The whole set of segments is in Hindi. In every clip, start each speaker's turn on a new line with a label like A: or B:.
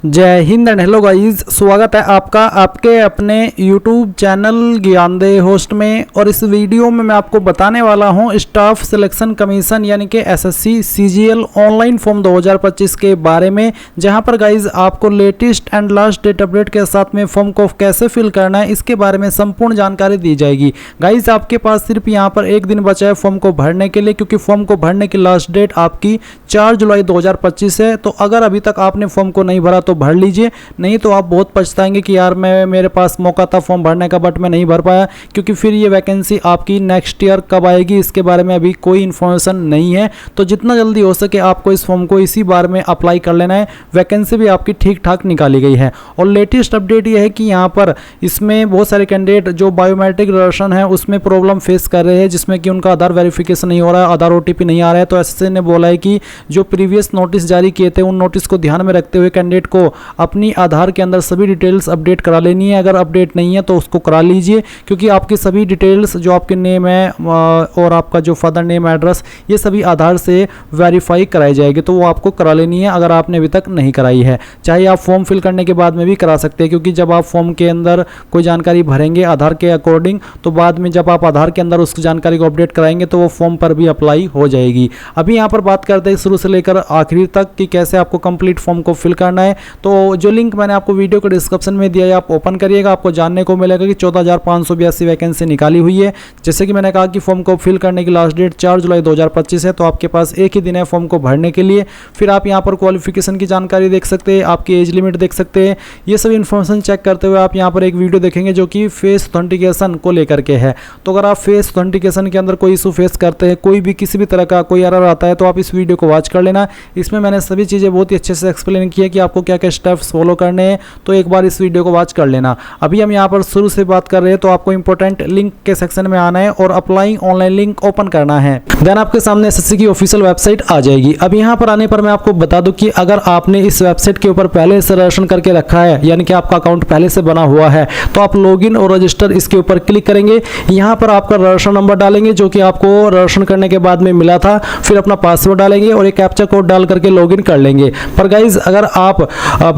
A: जय हिंद एंड हेलो गाइस, स्वागत है आपका आपके अपने YouTube चैनल ज्ञानदेह होस्ट में। और इस वीडियो में मैं आपको बताने वाला हूं स्टाफ सिलेक्शन कमीशन यानी कि SSC CGL ऑनलाइन फॉर्म 2025 के बारे में, जहां पर गाइस आपको latest and last date update के साथ में फॉर्म को कैसे फिल करना है इसके बारे में संपूर्ण जानकारी दी जाएगी। गाइस आपके पास सिर्फ यहां पर एक दिन बचा है फॉर्म को भरने के लिए, क्योंकि फॉर्म को भरने की लास्ट डेट आपकी 4 जुलाई 2025 है। तो अगर अभी तक आपने फॉर्म को नहीं भरा तो भर लीजिए, नहीं तो आप बहुत पछताएंगे कि यार मेरे पास मौका था फॉर्म भरने का बट मैं नहीं भर पाया, क्योंकि फिर ये वैकेंसी आपकी नेक्स्ट ईयर कब आएगी इसके बारे में अभी कोई इन्फॉर्मेशन नहीं है। तो जितना जल्दी हो सके आपको इस फॉर्म को इसी बार में अप्लाई कर लेना है। वैकेंसी भी आपकी ठीक ठाक निकाली गई है। और लेटेस्ट अपडेट ये है कि यहाँ पर इसमें बहुत सारे कैंडिडेट जो बायोमेट्रिक रजिस्ट्रेशन है उसमें प्रॉब्लम फेस कर रहे हैं, जिसमें कि उनका आधार वेरिफिकेशन नहीं हो रहा है, आधार OTP नहीं आ रहा है। तो SSC ने बोला है कि जो प्रीवियस नोटिस जारी किए थे उन नोटिस को ध्यान में रखते हुए कैंडिडेट को अपनी आधार के अंदर सभी डिटेल्स अपडेट करा लेनी है। अगर अपडेट नहीं है तो उसको करा लीजिए, क्योंकि आपकी सभी डिटेल्स जो आपके नेम है और आपका जो फादर नेम एड्रेस ये सभी आधार से वेरीफाई कराई जाएगी, तो वो आपको करा लेनी है अगर आपने अभी तक नहीं कराई है। चाहे आप फॉर्म फिल करने के बाद में भी करा सकते हैं, क्योंकि जब आप फॉर्म के अंदर कोई जानकारी भरेंगे आधार के अकॉर्डिंग, तो बाद में जब आप आधार के अंदर उस जानकारी को अपडेट कराएंगे तो वो फॉर्म पर भी अप्लाई हो जाएगी। अभी यहाँ पर बात करते हैं शुरू से लेकर आखिरी तक कि कैसे आपको कंप्लीट फॉर्म को फिल करना है। तो जो लिंक मैंने आपको वीडियो के डिस्क्रिप्शन में दिया है आप ओपन करिएगा, आपको जानने को मिलेगा कि 14,582 वैकेंसी निकाली हुई है। जैसे कि मैंने कहा कि फॉर्म को फिल करने की लास्ट डेट 4 जुलाई 2025 है, तो आपके पास एक ही दिन है फॉर्म को भरने के लिए। फिर आप यहाँ पर क्वालिफिकेशन की जानकारी देख सकते हैं, आपकी एज लिमिट देख सकते हैं। ये सब इन्फॉर्मेशन चेक करते हुए आप यहाँ पर एक वीडियो देखेंगे जो कि फेस ऑथेंटिकेशन को लेकर के है। तो अगर आप फेस ऑथेंटिकेशन के अंदर कोई इशू फेस करते हैं, कोई भी किसी भी तरह का कोई एरर आता है, तो आप इस वीडियो को वॉच कर लेना। इसमें मैंने सभी चीज़ें बहुत ही अच्छे से एक्सप्लेन की है कि आपको क्या क्या स्टेप्स फॉलो करने हैं, तो एक बार इस वीडियो को वॉच कर लेना। अभी हम यहाँ पर शुरू से बात कर रहे हैं, तो आपको इंपॉर्टेंट लिंक के सेक्शन में आना है और अप्लाई ऑनलाइन लिंक ओपन करना है। देन आपके सामने SSC की ऑफिशियल वेबसाइट आ जाएगी। अब यहाँ पर आने पर मैं आपको बता दूं कि अगर आपने इस वेबसाइट के ऊपर पहले से रजिस्ट्रेशन करके रखा है, यानी कि आपका अकाउंट पहले से बना हुआ है, तो आप लॉगिन और रजिस्टर इसके ऊपर क्लिक करेंगे। यहाँ पर आपका रजिस्ट्रेशन नंबर डालेंगे जो कि आपको रजिस्ट्रेशन करने के बाद में मिला था, फिर अपना पासवर्ड डालेंगे और एक कैप्चा कोड डाल करके लॉगिन कर लेंगे। पर गाइज अगर आप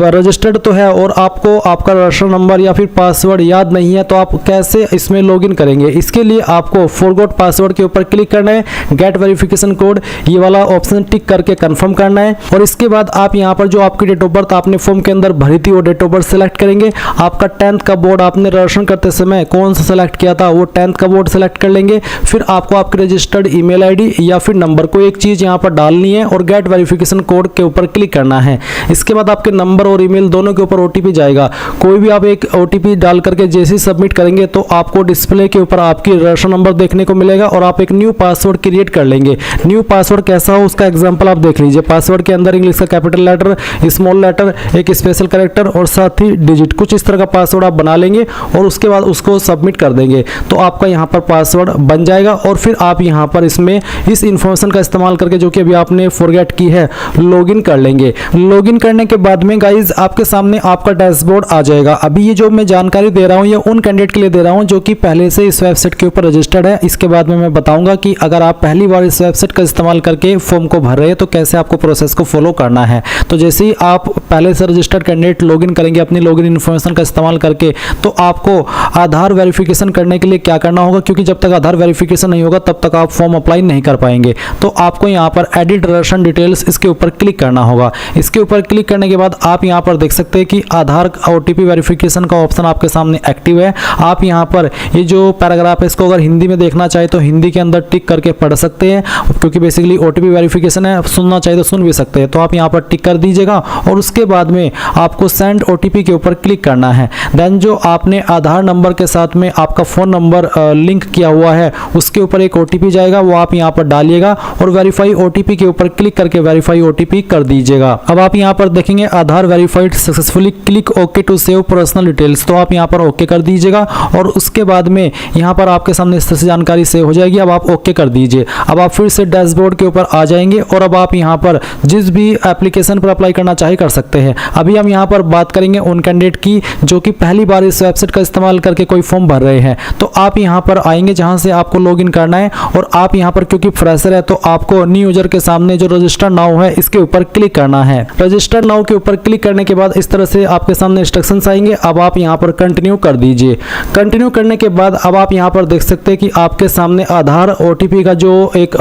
A: रजिस्टर्ड तो है और आपको आपका रजिस्टर नंबर या फिर पासवर्ड याद नहीं है, तो आप कैसे इसमें लॉगिन करेंगे? इसके लिए आपको फॉरगॉट पासवर्ड के ऊपर क्लिक करना है, गेट वेरिफिकेशन कोड ये वाला ऑप्शन टिक करके कंफर्म करना है। और इसके बाद आप यहाँ पर जो आपकी डेट ऑफ बर्थ आपने फॉर्म के अंदर भरी थी वो डेट ऑफ बर्थ सेलेक्ट करेंगे। आपका 10th का बोर्ड आपने रजिस्ट्रेशन करते समय कौन सा सेलेक्ट किया था वो 10th का बोर्ड सेलेक्ट कर लेंगे। फिर आपको आपके रजिस्टर्ड ईमेल ID या फिर नंबर को एक चीज यहाँ पर डालनी है और गेट वेरिफिकेशन कोड के ऊपर क्लिक करना है। इसके बाद आपके नंबर और ईमेल दोनों के ऊपर OTP जाएगा। कोई भी आप एक OTP डाल करके जैसे ही सबमिट करेंगे तो आपको डिस्प्ले के ऊपर आपकी रजिस्ट्रेशन नंबर देखने को मिलेगा और आप एक न्यू पासवर्ड क्रिएट कर लेंगे। न्यू पासवर्ड कैसा हो उसका एग्जांपल आप देख लीजिए। पासवर्ड के अंदर इंग्लिश का कैपिटल लेटर, स्मॉल लेटर, एक स्पेशल कैरेक्टर और साथ ही डिजिट, कुछ इस तरह का पासवर्ड आप बना लेंगे और उसके बाद उसको सबमिट कर देंगे तो आपका यहाँ पर पासवर्ड बन जाएगा। और फिर आप यहाँ पर इसमें इस इंफॉर्मेशन का इस्तेमाल करके जो कि अभी आपने फॉरगेट की है लॉगिन कर लेंगे। लॉगिन करने के बाद में गाइज आपके सामने आपका डैशबोर्ड आ जाएगा। अभी ये जो मैं जानकारी दे रहा हूँ ये उन कैंडिडेट के लिए दे रहा हूँ जो कि पहले से इस वेबसाइट के ऊपर रजिस्टर्ड है। इसके बाद में मैं बताऊंगा कि अगर आप पहली बार इस वेबसाइट का इस्तेमाल करके फॉर्म को भर रहे हैं तो कैसे आपको प्रोसेस को फॉलो करना है। तो जैसे ही आप पहले से रजिस्टर्ड कैंडिडेट लॉगिन करेंगे अपनी लॉगिन इन्फॉर्मेशन का इस्तेमाल करके, तो आपको आधार वेरिफिकेशन करने के लिए क्या करना होगा, क्योंकि जब तक आधार वेरिफिकेशन नहीं होगा तब तक आप फॉर्म अप्लाई नहीं कर पाएंगे। तो आपको यहाँ पर एडिट रजिस्ट्रेशन डिटेल्स इसके ऊपर क्लिक करना होगा। इसके ऊपर क्लिक करने के बाद आप यहाँ पर देख सकते हैं कि आधार OTP वेरिफिकेशन का ऑप्शन आपके सामने एक्टिव है। आप यहाँ पर ये जो पैराग्राफ है इसको अगर हिंदी में देखना चाहे तो हिंदी के अंदर टिक करके पढ़ सकते हैं, क्योंकि बेसिकली OTP वेरिफिकेशन है, सुनना चाहे तो सुन भी सकते हैं। तो आप यहाँ पर टिक कर दीजिएगा और उसके बाद में आपको सेंड OTP के ऊपर क्लिक करना है। देन जो आपने आधार नंबर के साथ में आपका फ़ोन नंबर लिंक किया हुआ है उसके ऊपर एक OTP जाएगा, वो आप यहाँ पर डालिएगा और वेरीफाई OTP के ऊपर क्लिक करके वेरीफाई OTP कर दीजिएगा। अब आप यहाँ पर देखेंगे Aadhaar verified successfully, click okay to save personal details, तो आप यहाँ पर ओके कर दीजिएगा और उसके बाद में यहाँ पर आपके सामने इस तरह से जानकारी सेव हो जाएगी। अब आप ओके कर दीजिए। अब आप फिर से डैशबोर्ड के ऊपर आ जाएंगे और अब आप यहाँ पर जिस भी एप्लीकेशन पर अप्लाई करना चाहे कर सकते हैं। अभी हम यहाँ पर बात करेंगे उन कैंडिडेट की जो कि पहली बार इस वेबसाइट का इस्तेमाल करके कोई फॉर्म भर रहे हैं। तो आप यहाँ पर आएंगे जहाँ से आपको लॉगिन करना है और आप यहाँ पर क्योंकि फ्रेशर है तो आपको न्यू यूजर के सामने जो रजिस्टर नाउ है इसके ऊपर क्लिक करना है। रजिस्टर नाउ के ऊपर पर क्लिक करने के बाद इस तरह से आपके सामने इंस्ट्रक्शंस आएंगे। अब आप यहाँ पर कंटिन्यू कर दीजिए। कंटिन्यू करने के बाद अब आप यहाँ पर देख सकते हैं कि आपके सामने आधार OTP का जो एक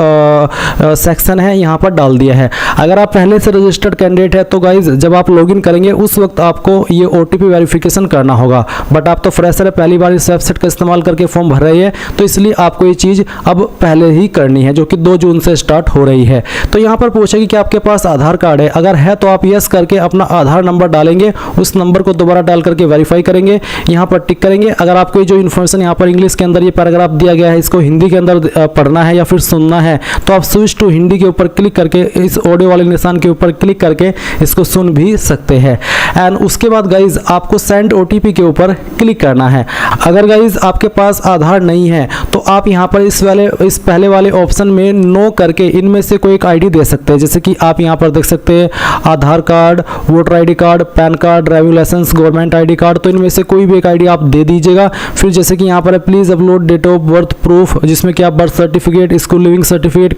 A: सेक्शन है यहाँ पर डाल दिया है। अगर आप पहले से रजिस्टर्ड कैंडिडेट है तो गाइज जब आप लॉगिन करेंगे उस वक्त आपको ये OTP वेरिफिकेशन करना होगा, बट आप तो फ्रेशर है, पहली बार इस वेबसाइट का इस्तेमाल करके फॉर्म भर रही है, तो इसलिए आपको ये चीज़ अब पहले ही करनी है, जो कि 2 जून से स्टार्ट हो रही है। तो यहाँ पर पूछेगी कि आपके पास आधार कार्ड है, अगर है तो आप यस करके अपना आधार नंबर डालेंगे, उस नंबर को दोबारा डाल करके वेरीफाई करेंगे, यहाँ पर टिक करेंगे। अगर आपको जो इन्फॉर्मेशन यहाँ पर इंग्लिश के अंदर ये पैराग्राफ दिया गया है इसको हिंदी के अंदर पढ़ना है या फिर सुनना है, तो आप स्विच टू हिंदी के ऊपर क्लिक करके इस ऑडियो वाले निशान के ऊपर क्लिक करके इसको सुन भी सकते हैं। एंड उसके बाद गाइज आपको सेंड OTP के ऊपर क्लिक करना है। अगर गाइज आपके पास आधार नहीं है तो आप यहाँ पर इस पहले वाले ऑप्शन में नो करके इनमें से कोई एक ID दे सकते हैं। जैसे कि आप यहाँ पर देख सकते हैं Aadhaar card, voter ID card, PAN card, driving licence, government ID card, तो इनमें से कोई भी एक ID आप दे दीजिएगा। फिर जैसे कि यहाँ पर please upload date of birth proof, जिसमें कि आप birth certificate, school leaving certificate,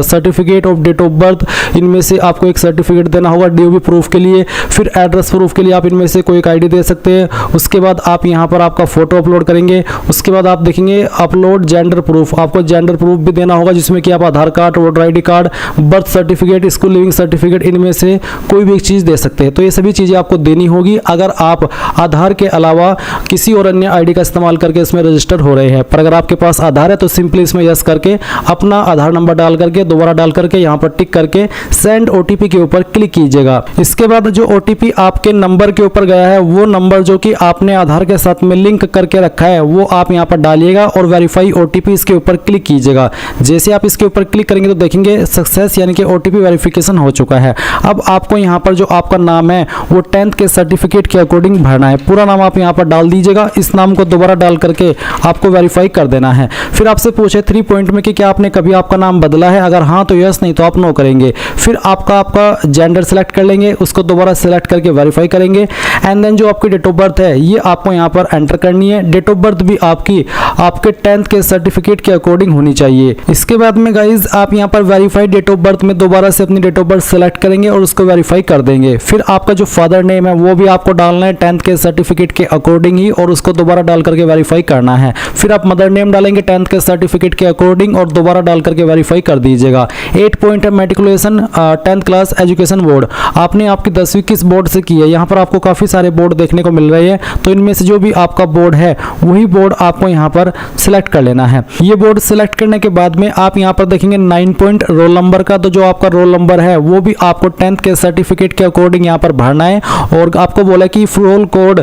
A: certificate of date of birth, इनमें से आपको एक सर्टिफिकेट देना होगा DOB प्रूफ के लिए। फिर एड्रेस प्रूफ के लिए आप इनमें से कोई एक ID दे सकते हैं। उसके बाद आप यहाँ पर आपका फोटो अपलोड करेंगे। उसके बाद आप देखेंगे अपलोड जेंडर प्रूफ, आपको जेंडर प्रूफ भी देना होगा, जिसमें कि आप Aadhaar card, voter ID card, birth certificate, school leaving certificate, इनमें से कोई भी एक चीज़ दे सकते हैं। तो ये सभी चीज़ें आपको देनी होगी अगर आप आधार के अलावा किसी और अन्य ID का इस्तेमाल करके इसमें रजिस्टर हो रहे हैं। पर अगर आपके पास आधार है तो सिंपली इसमें यस करके अपना आधार नंबर डाल करके दोबारा डाल करके यहाँ पर टिक करके सेंड OTP के ऊपर क्लिक कीजिएगा। इसके बाद जो OTP आपके नंबर के ऊपर गया है वो नंबर जो कि आपने आधार के साथ में लिंक करके रखा है वो आप यहाँ पर डालिएगा और वेरीफाई OTP इसके ऊपर क्लिक कीजिएगा। जैसे आप इसके ऊपर क्लिक करेंगे तो देखेंगे सक्सेस यानी कि OTP वेरिफिकेशन हो चुका है। अब आपको यहाँ पर जो आपका नाम है वो 10th के सर्टिफिकेट के अकॉर्डिंग भरना है। पूरा नाम आप यहाँ पर डाल दीजिएगा। इस नाम को दोबारा डाल करके आपको वेरीफाई कर देना है। फिर आपसे पूछे 3 पॉइंट में कि क्या आपने कभी आपका नाम बदला है, अगर हाँ तो यस, नहीं तो आप नो करेंगे। फिर आपका जेंडर सेलेक्ट कर लेंगे, उसको दोबारा सेलेक्ट करके वेरीफाई करेंगे। एंड देन जो आपकी डेट ऑफ बर्थ है ये आपको यहाँ पर एंटर करनी है। डेट ऑफ बर्थ भी आपके 10th के सर्टिफिकेट के अकॉर्डिंग होनी चाहिए। इसके बाद में गाइज आप यहाँ पर वेरीफाइड डेट ऑफ बर्थ में दोबारा से अपनी डेट ऑफ बर्थ सेलेक्ट करेंगे और उसको वेरीफाई कर देंगे। फिर आपका जो फादर नेम है वो भी आपको डालना है 10th के सर्टिफिकेट के अकॉर्डिंग ही और उसको दोबारा डाल करके वेरीफाई करना है। फिर आप मदर नेम डालेंगे 10th के सर्टिफिकेट के अकॉर्डिंग और दोबारा डाल करके वेरीफाई कर दीजिएगा। 8 पॉइंट है matriculation 10th class education board, आपने आपकी 10वीं किस बोर्ड से की है। यहाँ पर आपको काफ़ी सारे बोर्ड देखने को मिल रहे हैं, तो इनमें से जो भी आपका बोर्ड है वही बोर्ड आपको यहाँ पर सिलेक्ट कर लेना है। ये बोर्ड सिलेक्ट करने के बाद में आप यहाँ पर देखेंगे 9 पॉइंट रोल नंबर का, तो जो आपका रोल नंबर है वो भी आपको 10th के सर्टिफिकेट के अकॉर्डिंग यहाँ पर भरना है। और आपको बोला कि roll code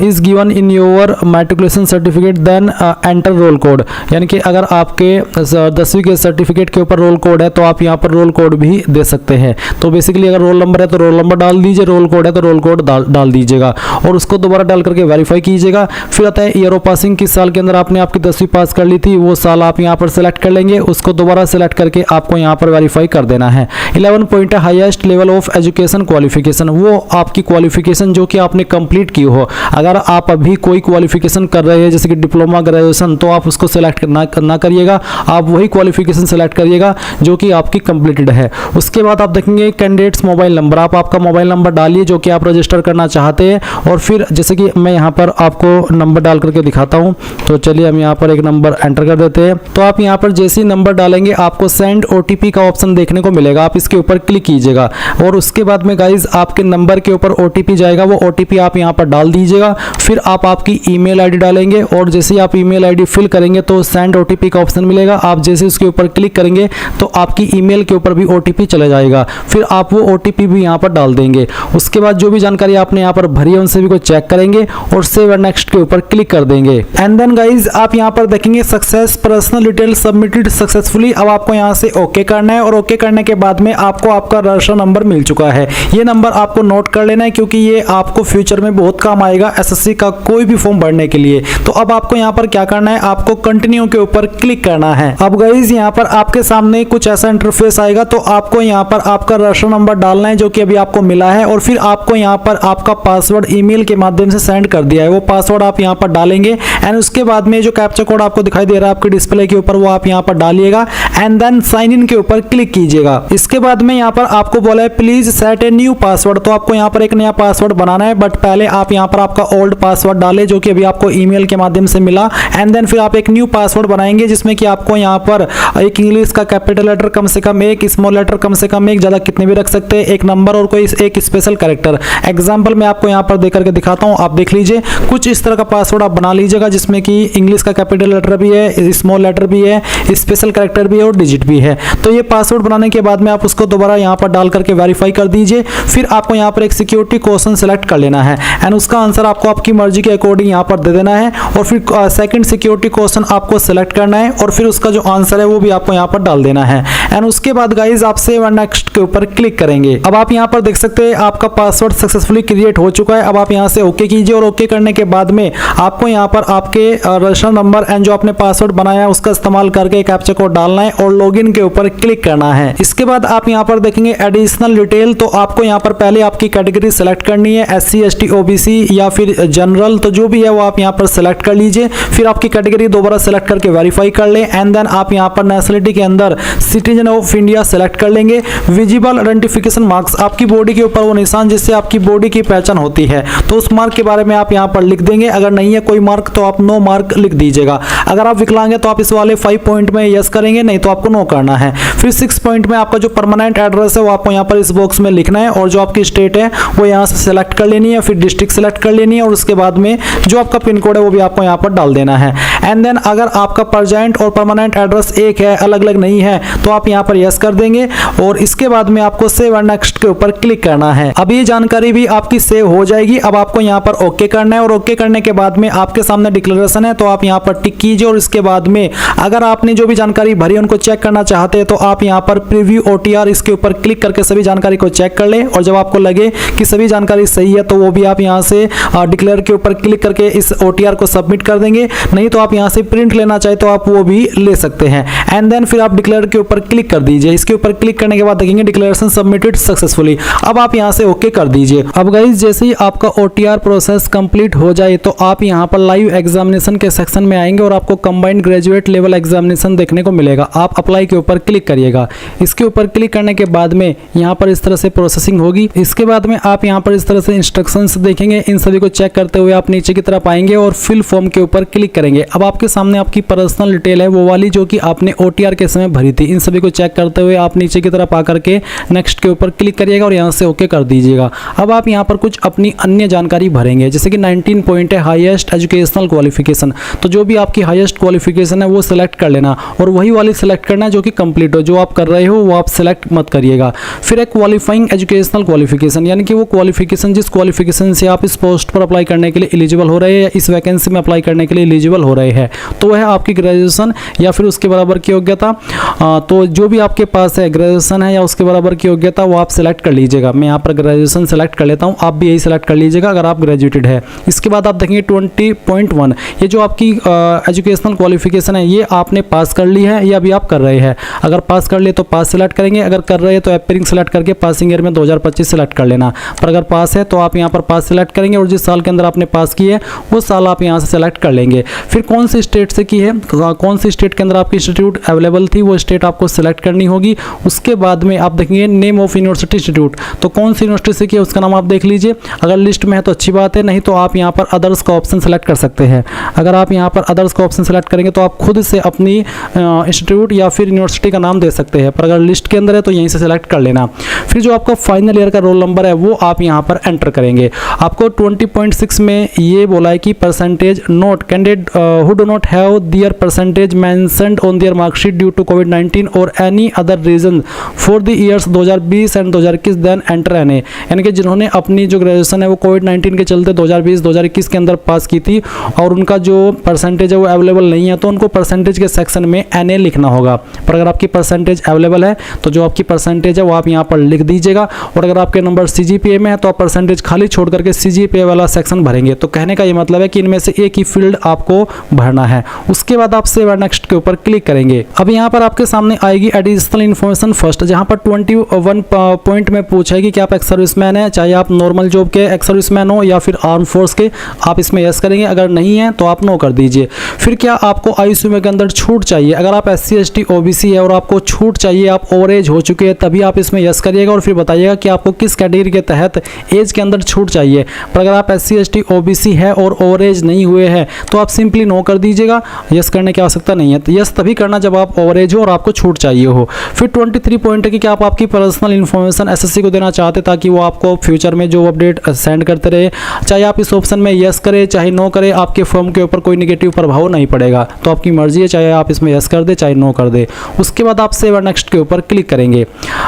A: is given in your matriculation certificate then enter roll code, यानी कि अगर आपके 10वीं के सर्टिफिकेट के ऊपर रोल कोड है तो आप यहाँ पर रोल कोड भी दे सकते हैं। तो बेसिकली अगर रोल नंबर है तो रोल नंबर डाल दीजिए, रोल कोड है तो रोल कोड डाल दीजिएगा और उसको दोबारा डाल करके वेरीफाई कीजिएगा। फिर आता है ईयर ऑफ पासिंग, किस साल के अंदर आपने आपकी 10वीं पास कर ली थी, वो साल आप यहाँ पर सेलेक्ट कर लेंगे, उसको दोबारा सेलेक्ट करके आपको यहाँ पर वेरीफाई कर देना है। 11 पॉइंट है highest level of education qualification, वो आपकी क्वालिफिकेशन जो कि आपने कंप्लीट की हो। अगर आप अभी कोई क्वालिफिकेशन कर रहे हैं जैसे कि डिप्लोमा, ग्रेजुएशन, तो आप उसको सेलेक्ट ना करिएगा, आप वही क्वालिफिकेशन सेलेक्ट करिएगा जो कि आपकी कंप्लीटेड है। उसके बाद आप देखेंगे कैंडिडेट्स मोबाइल नंबर, आप आपका मोबाइल नंबर डालिए जो कि आप रजिस्टर करना चाहते हैं। और फिर जैसे कि मैं यहाँ पर आपको नंबर डाल करके दिखाता हूँ, तो चलिए हम यहाँ पर एक नंबर एंटर कर देते हैं। तो आप यहाँ पर जैसे ही नंबर डालेंगे आपको सेंड OTP का ऑप्शन देखने को मिलेगा, आप इसके ऊपर क्लिक कीजिएगा और उसके बाद में गाइज आपके नंबर के ऊपर OTP जाएगा, वो OTP आप यहाँ पर डाल दीजिएगा। फिर आप आपकी ईमेल ID डालेंगे और जैसे ही आप ईमेल ID फिल करेंगे तो सेंड OTP का ऑप्शन मिलेगा, आप जैसे उसके ऊपर क्लिक करेंगे तो आपकी ईमेल के ऊपर भी OTP चला जाएगा। फिर आप वो OTP भी यहाँ पर डाल देंगे। उसके बाद जो भी जानकारी आपने यहाँ पर भरी है उन सभी को चेक करेंगे और सेव एंड नेक्स्ट के ऊपर क्लिक कर देंगे। एंड देन गाइज आप यहाँ पर देखेंगे success personal detail submitted successfully. अब आपको यहाँ से ओके करना है और ओके करने के बाद में आपको आपका रजिस्टर नंबर मिल चुका है। ये नंबर आपको नोट कर लेना है क्योंकि ये आपको फ्यूचर में बहुत काम आएगा SSC का कोई भी फॉर्म भरने के लिए। तो अब आपको यहाँ पर क्या करना है, आपको कंटिन्यू के ऊपर क्लिक करना है। अब गाइज यहाँ पर आपके सामने कुछ ऐसा इंटरफेस आएगा, तो आपको यहाँ पर आपका रजिस्टर नंबर डालना है जो कि अभी आपको मिला है और फिर आपको यहाँ पर आपका पासवर्ड ईमेल के माध्यम से सेंड कर दिया है, वो पासवर्ड आप यहाँ पर डालेंगे। एंड उसके बाद में जो कैप्चा कोड आपको दिखाई दे रहा है आपके डिस्प्ले के ऊपर वो आप यहाँ पर डालिएगा। एंड देन साइन इन के ऊपर क्लिक कीजिएगा। इसके बाद में यहाँ पर आपको बोला है please set a new password, तो आपको यहाँ पर एक नया पासवर्ड बनाना है, बट पहले आप यहाँ पर आपका ओल्ड पासवर्ड डालें जो कि अभी आपको ईमेल के माध्यम से मिला। एंड देन फिर आप एक न्यू पासवर्ड बनाएंगे जिसमें कि आपको यहाँ पर एक इंग्लिश का कैपिटल लेटर कम से कम एक, स्मॉल लेटर कम से कम एक, ज्यादा कितने भी रख सकते हैं, एक नंबर और कोई एक स्पेशल कैरेक्टर। एग्जाम्पल मैं आपको यहाँ पर देकर के दिखाता हूँ, आप देख लीजिए। कुछ इस तरह का पासवर्ड आप बना लीजिएगा जिसमें कि इंग्लिश का कैपिटल लेटर भी है, स्मॉल लेटर भी है, स्पेशल कैरेक्टर भी है और डिजिट भी है। तो ये पासवर्ड बनाने के बाद में आप उसको दोबारा यहाँ पर डाल करके वेरीफाई कर दीजिए। फिर आपको यहाँ पर एक सिक्योरिटी क्वेश्चन सेलेक्ट कर लेना है एंड उसका आंसर आपको आपकी मर्जी के अकॉर्डिंग यहाँ पर दे देना है और फिर सेकंड सिक्योरिटी क्वेश्चन आपको सेलेक्ट करना है और फिर उसका जो आंसर है वो भी आपको यहाँ पर डाल देना है। एंड उसके बाद गाइज आप सेव एंड नेक्स्ट के ऊपर क्लिक करेंगे। अब आप यहाँ पर देख सकते हैं आपका पासवर्ड सक्सेसफुली क्रिएट हो चुका है। अब आप यहाँ से ओके कीजिए और ओके करने के बाद में आपको यहाँ पर आपके रजिस्टर नंबर एंड जो आपने पासवर्ड बनाया है उसका इस्तेमाल करके कैप्चा कोड डालना है और लॉगिन के ऊपर क्लिक करना है। इसके बाद आप यहाँ पर देखेंगे एडिशनल डिटेल, तो आपको यहाँ पर पहले आपकी कैटेगरी सेलेक्ट करनी है, SC ST OBC या फिर जनरल, तो जो भी है वो आप यहाँ पर सेलेक्ट कर लीजिए। फिर आपकी कैटेगरी दोबारा सेलेक्ट करके वेरीफाई कर लें एंड देन आप यहाँ पर नेशनलिटी के अंदर सिटीजन ऑफ इंडिया सेलेक्ट कर लेंगे। विजिबल आइडेंटिफिकेशन मार्क्स, आपकी बॉडी के ऊपर वो निशान जिससे आपकी बॉडी की पहचान होती है, तो उस मार्क के बारे में आप यहाँ पर लिख देंगे। अगर नहीं है कोई मार्क तो आप नो मार्क लिख दीजिएगा। अगर आप विकलांग है तो आप इस वाले 5 पॉइंट में यस करेंगे, नहीं तो आपको नो करना है। फिर 6 पॉइंट में आपका जो परमानेंट एड्रेस है वो आपको यहाँ पर इस बॉक्स में लिखना है और जो आपकी स्टेट है वो यहाँ से सेलेक्ट कर लेनी है, फिर डिस्ट्रिक्ट सेलेक्ट कर लेनी है और उसके बाद में जो आपका पिन कोड है वो भी आपको यहाँ पर डाल देना है। एंड देन अगर आपका प्रेजेंट और परमानेंट एड्रेस एक है, अलग अलग नहीं है, तो आप यहाँ पर यस कर देंगे और इसके बाद में आपको सेव एंड नेक्स्ट के ऊपर क्लिक करना है। अब ये जानकारी भी आपकी सेव हो जाएगी। अब आपको यहाँ पर ओके करना है और ओके करने के बाद में आपके सामने डिक्लेरेशन है तो आप यहाँ पर टिक कीजिए और इसके बाद में अगर आपने जो भी जानकारी भरी उनको चेक करना चाहते हैं तो आप यहाँ पर प्रीव्यू OTR इसके ऊपर क्लिक करके सभी जानकारी को चेक कर लें और जब आपको लगे कि सभी जानकारी सही है तो वो भी आप यहाँ से डिक्लेयर के ऊपर क्लिक करके इस OTR को सबमिट कर देंगे। नहीं तो आप यहाँ से प्रिंट लेना चाहे तो आप वो भी ले सकते हैं। एंड देन फिर आप डिक्लेयर के ऊपर क्लिक कर दीजिए। इसके ऊपर क्लिक करने के बाद देखेंगे डिक्लेरेशन सबमिटेड सक्सेसफुली। अब आप यहाँ से ओके कर दीजिए। अब गाइस जैसे ही आपका OTR प्रोसेस कंप्लीट हो जाए तो आप यहाँ पर लाइव एग्जामिनेशन के सेक्शन में आएंगे और आपको कंबाइंड ग्रेजुएट लेवल एग्जामिनेशन देखने को मिलेगा। आप अप्लाई के ऊपर क्लिक करिएगा। इसके ऊपर क्लिक करने के बाद में यहाँ पर इस तरह से प्रोसेसिंग होगी। इसके बाद में आप यहाँ पर इस तरह से इंस्ट्रक्शंस देखेंगे। इन सभी को चेक करते हुए आप नीचे की तरफ आएंगे और फिल फॉर्म के ऊपर क्लिक करेंगे। अब आपके सामने आपकी पर्सनल डिटेल है वो वाली जो कि आपने OTR के समय भरी थी। इन सभी को चेक करते हुए आप नीचे की तरफ आकर के नेक्स्ट के ऊपर क्लिक करिएगा और यहाँ से ओके कर दीजिएगा। अब आप यहाँ पर कुछ अपनी अन्य जानकारी भरेंगे जैसे कि 19 पॉइंट है हाईएस्ट एजुकेशनल क्वालिफिकेशन, तो जो भी आपकी हाईएस्ट क्वालिफिकेशन है वो सिलेक्ट कर लेना और वही वाली सिलेक्ट करना है जो कि कंप्लीट हो। जो आप कर रहे हो वो आप सिलेक्ट मत करिएगा। फिर एक क्वालिफाइंग एजुकेशनल क्वालिफिकेशन यानी कि वो क्वालिफिकेशन जिस क्वालिफिकेशन से आप इस पोस्ट पर अप्लाई करने के लिए एलिजिबल हो रहे हैं या इस वैकेंसी में अप्लाई करने के लिए एलिजिबल हो रहे हैं, तो वह आपकी ग्रेजुएशन या फिर उसके बराबर की योग्यता। तो जो भी आपके पास है ग्रेजुएशन है या उसके बराबर की योग्यता वो आप सिलेक्ट कर लीजिएगा। मैं यहाँ पर ग्रेजुएशन सेलेक्ट कर लेता हूँ, आप भी यही सिलेक्ट कर लीजिएगा अगर आप ग्रेजुएटेड है। इसके बाद आप देखेंगे 20.1 ये जो आपकी एजुकेशनल क्वालिफिकेशन है ये आपने पास कर ली है या अभी आप कर रहे हैं। अगर पास कर लिए तो पास सिलेक्ट करेंगे, अगर कर रहे हैं तो एपरिंग सेलेक्ट करके पासिंग ईयर में 2025 सेलेक्ट कर लेना। पर अगर पास है तो आप यहाँ पर पास सिलेक्ट करेंगे और जिस साल के अंदर आपने पास की है वो साल आप यहाँ से सेलेक्ट कर लेंगे। फिर कौन सी स्टेट से की है, कौन सी स्टेट के अंदर आपकी इंस्टीट्यूट अवेलेबल थी वो स्टेट आपको सिलेक्ट करनी होगी। उसके बाद में आप देखेंगे नेम ऑफ यूनिवर्सिटी इंस्टीट्यूट, तो कौन सी यूनिवर्सिटी से की है उसका नाम आप देख लीजिए। अगर लिस्ट में है तो अच्छी बात है, नहीं तो आप यहाँ पर अदर्स का ऑप्शन सेलेक्ट कर सकते हैं। अगर आप यहाँ पर अदर्स का ऑप्शन सेलेक्ट करेंगे तो आप खुद से अपनी इंस्टीट्यूट या फिर यूनिवर्सिटी का नाम दे सकते हैं, पर अगर लिस्ट के अंदर है तो यहीं से सेलेक्ट कर लेना। फिर जो आपका फाइनल ईयर का रोल नंबर है वो आप यहाँ पर एंटर करेंगे। आपको 20.6 में ये बोला है कि percentage note candidate who do not have their percentage mentioned on their marksheet due to कोविड-19 or any other reason for the years 2020 and 2021 then enter NA, यानी कि जिन्होंने अपनी जो ग्रेजुएशन है वो कोविड-19 के चलते 2020-2021 के अंदर पास की थी और उनका जो परसेंटेज है वो अवेलेबल नहीं है तो उनको परसेंटेज के सेक्शन में एनए लिखना होगा। पर अगर आपकी परसेंटेज अवेलेबल है तो जो आपकी परसेंटेज है वो आप यहाँ पर लिख दीजिएगा और अगर आपके नंबर CGPA में है तो आप परसेंटेज खाली छोड़ करके CGPA वाला सेक्शन भरेंगे। तो कहने का ये मतलब है कि इनमें से एक ही फील्ड आपको भरना है। उसके बाद आप सेव एंड नेक्स्ट के ऊपर क्लिक करेंगे। अब यहाँ पर आपके सामने आएगी एडिशनल इन्फॉर्मेशन फर्स्ट, जहाँ पर 21 पॉइंट में पूछेगी कि आप एक्स सर्विसमैन है, चाहे आप नॉर्मल जॉब के एक्स सर्विसमैन हो या फिर आर्म फोर्स के, आप इसमें यस करेंगे। अगर नहीं है तो आप नो कर दीजिए। फिर क्या आपको आयु सीमा के अंदर छूट चाहिए? अगर आप SC ST OBC है और आपको छूट चाहिए, आप ओवर एज हो चुके हैं, तभी आप इसमें यस करिएगा और फिर बताइएगा कि आपको किस कैटेगरी के तहत एज के अंदर छूट चाहिए। पर अगर आप SC ST OBC है और ओवर एज नहीं हुए हैं तो आप सिंपली नो कर दीजिएगा, यस करने की आवश्यकता नहीं है। तो यस तभी करना जब आप ओवर एज हो और आपको छूट चाहिए हो। फिर 23 पॉइंट है कि क्या आप आपकी पर्सनल इन्फॉर्मेशन SSC को देना चाहते ताकि वो आपको फ्यूचर में जो अपडेट सेंड करते रहे। चाहे आप इस ऑप्शन में यस करें चाहे नो करें, आपके फर्म के ऊपर कोई नेगेटिव प्रभाव नहीं पड़ेगा। तो आपकी मर्जी है, चाहे आप इसमें यस कर दे चाहे नो कर दे। उसके बाद आप सेव एंड नेक्स्ट के ऊपर क्लिक करेंगे।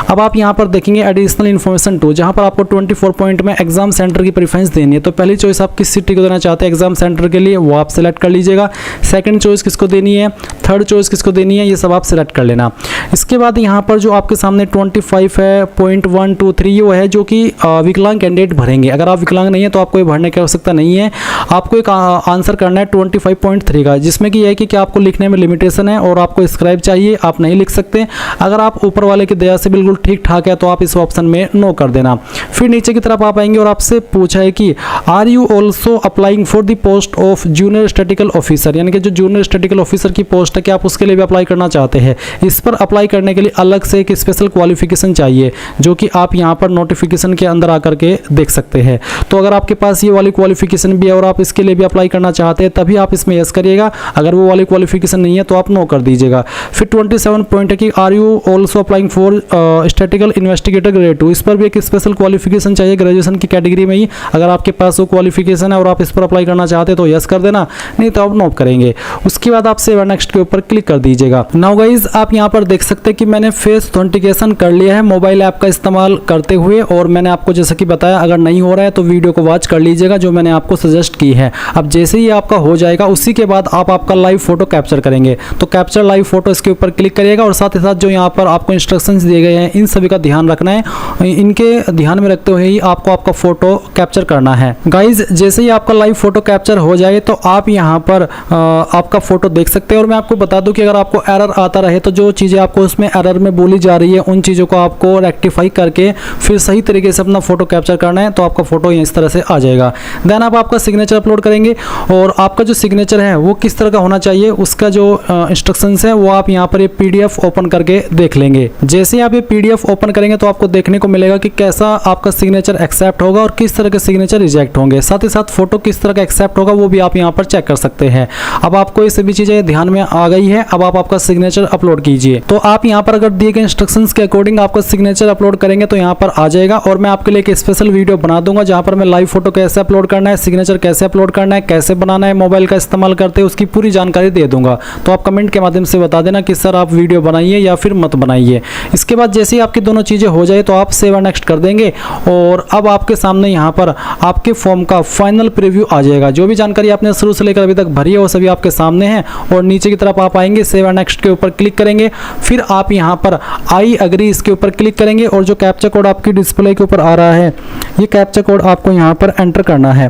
A: अब आप यहाँ पर देखेंगे एडिशनल इन्फॉर्मेशन 2, जहाँ पर आपको 24 पॉइंट में एग्जाम सेंटर की प्रेफरेंस देनी है। तो पहली चॉइस आप किस सिटी को देना चाहते हैं एग्जाम सेंटर के लिए, वो आप सेलेक्ट कर लीजिएगा। सेकंड चॉइस किसको देनी है, थर्ड चॉइस किसको देनी है, ये सब आप सेलेक्ट कर लेना। इसके बाद यहाँ पर जो आपके सामने 25 है पॉइंट 1 2 3 ये वो है जो कि विकलांग कैंडिडेट भरेंगे। अगर आप विकलांग नहीं है तो आपको ये भरने की आवश्यकता नहीं है। आपको एक आंसर करना है 25.3 का, जिसमें कि यह है कि क्या आपको लिखने में लिमिटेशन है और आपको स्क्राइब चाहिए, आप नहीं लिख सकते। अगर आप ऊपर वाले की दया से बिल्कुल ठीक ठाक है तो आप इस ऑप्शन में नो कर देना। फिर नीचे की तरफ आप आएंगे और आपसे पूछा है कि are you also applying for the post of junior statistical officer, यानी कि जो जूनियर स्टैटिकल ऑफिसर की पोस्ट है कि आप उसके लिए भी अप्लाई करना चाहते हैं। इस पर अप्लाई करने के लिए अलग से एक स्पेशल क्वालिफिकेशन चाहिए जो कि आप यहाँ पर नोटिफिकेशन के अंदर आकर के देख सकते हैं। तो अगर आपके पास ये वाली क्वालिफिकेशन भी है और आप इसके लिए भी अप्लाई करना चाहते हैं तभी आप इसमें यस करिएगा। अगर वो वाली क्वालिफिकेशन नहीं है तो आप नो कर दीजिएगा। फिर 27 पॉइंट है कि are you also applying for statistical investigator grade 2, इस पर भी एक स्पेशल क्वालिफिकेशन चाहिए ग्रेजुएशन की कैटेगरी में ही। अगर आपके पास वो क्वालिफिकेशन है और आप इस पर अप्लाई करना चाहते हैं तो यस कर देना, नहीं तो आप नो करेंगे। उसके बाद आप सेव एंड नेक्स्ट के ऊपर क्लिक कर दीजिएगा। नाउ गाइज आप यहाँ पर देख सकते हैं कि मैंने फेस ऑथेंटिकेशन कर लिया है मोबाइल ऐप का इस्तेमाल करते हुए, और मैंने आपको जैसा कि बताया अगर नहीं हो रहा है तो वीडियो को वॉच कर लीजिएगा जो मैंने आपको सजेस्ट की है। अब जैसे ही आपका हो जाएगा उसी के बाद आप आपका लाइव फोटो कैप्चर करेंगे। तो कैप्चर लाइव फोटो इसके ऊपर क्लिक करिएगा और साथ ही साथ जो यहाँ पर आपको इंस्ट्रक्शंस दिए गए हैं इन सभी का ध्यान रखना है। इनके ध्यान में रखते हुए ही आपको आपका फोटो कैप्चर करना है। गाइज जैसे ही आपका लाइव फोटो कैप्चर हो जाए तो आप यहाँ पर आपका फोटो देख सकते हैं। और मैं आपको बता दूं कि अगर आपको एरर आता रहे तो जो चीज़ें आपको उसमें एरर में बोली जा रही है उन चीज़ों को आपको रेक्टिफाई करके फिर सही तरीके से अपना फोटो कैप्चर करना है, तो आपका फोटो इस तरह से आ जाएगा। देन आप आपका सिग्नेचर अपलोड करेंगे और आपका जो सिग्नेचर है वो किस तरह का होना चाहिए उसका जो इंस्ट्रक्शंस है वो आप यहाँ पर ये PDF ओपन करके देख लेंगे। जैसे ही आप ये PDF ओपन करेंगे तो आपको देखने को मिलेगा कि कैसा आपका सिग्नेचर एक्सेप्ट होगा और किस तरह के सिग्नेचर रिजेक्ट होंगे। साथ ही साथ फोटो किस तरह का एक्सेप्ट होगा वो भी आप यहाँ पर चेक कर सकते हैं। अब आपको ये सभी चीजें ध्यान में आ गई है। अब आप आपका सिग्नेचर अपलोड कीजिए। तो आप यहाँ पर अगर दिए गए इंस्ट्रक्शंस के अकॉर्डिंग आपका सिग्नेचर अपलोड करेंगे तो यहाँ पर आ जाएगा। और मैं आपके लिए एक स्पेशल वीडियो बना दूंगा जहाँ पर मैं लाइव फोटो कैसे अपलोड करना है, सिग्नेचर कैसे अपलोड करना है, कैसे बनाना है मोबाइल का इस्तेमाल करते हैं, उसकी पूरी जानकारी दे दूंगा। तो आप कमेंट के माध्यम से बता देना कि सर आप वीडियो बनाइए या फिर मत बनाइए। इसके बाद जैसे ही आपकी दोनों चीजें हो जाए तो आप सेव एंड नेक्स्ट कर देंगे और अब आपके सामने यहाँ पर आपके फॉर्म का फाइनल प्रीव्यू आ जाएगा। जो भी जानकारी आपने शुरू से लेकर अभी तक भरी है वो सभी आपके सामने है। और नीचे की तरफ आप आएंगे, सेव एंड नेक्स्ट के ऊपर क्लिक करेंगे, फिर आप यहाँ पर आई अग्री इसके ऊपर क्लिक करेंगे और जो कैप्चा कोड आपकी डिस्प्ले के ऊपर आ रहा है ये कैप्चा कोड आपको यहाँ पर एंटर करना है।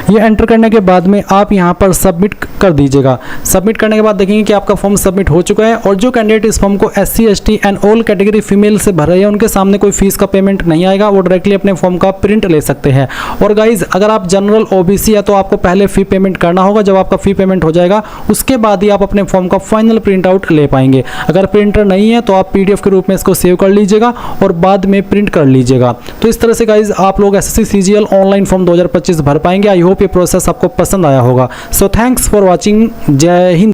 A: ये एंटर करने के बाद में आप यहाँ पर सबमिट कर दीजिएगा। सबमिट करने के बाद देखेंगे कि आपका फॉर्म सबमिट हो चुका है। और जो कैंडिडेट इस फॉर्म को SC ST and all category female से भर रहे हैं उनके सामने कोई फीस का पेमेंट नहीं आएगा, वो डायरेक्टली अपने फॉर्म का प्रिंट ले सकते हैं। और गाइज अगर आप जनरल OBC है तो आपको पहले फी पेमेंट करना होगा। जब आपका फी पेमेंट हो जाएगा उसके बाद ही आप अपने फॉर्म का फाइनल प्रिंट आउट ले पाएंगे। अगर प्रिंटर नहीं है तो आप PDF के रूप में इसको सेव कर लीजिएगा और बाद में प्रिंट कर लीजिएगा। तो इस तरह से गाइज आप लोग SSC CGL ऑनलाइन फॉर्म 2025 भर पाएंगे। आई होप ये प्रोसेस आपको पसंद आया होगा। So thanks for watching. जय हिंद।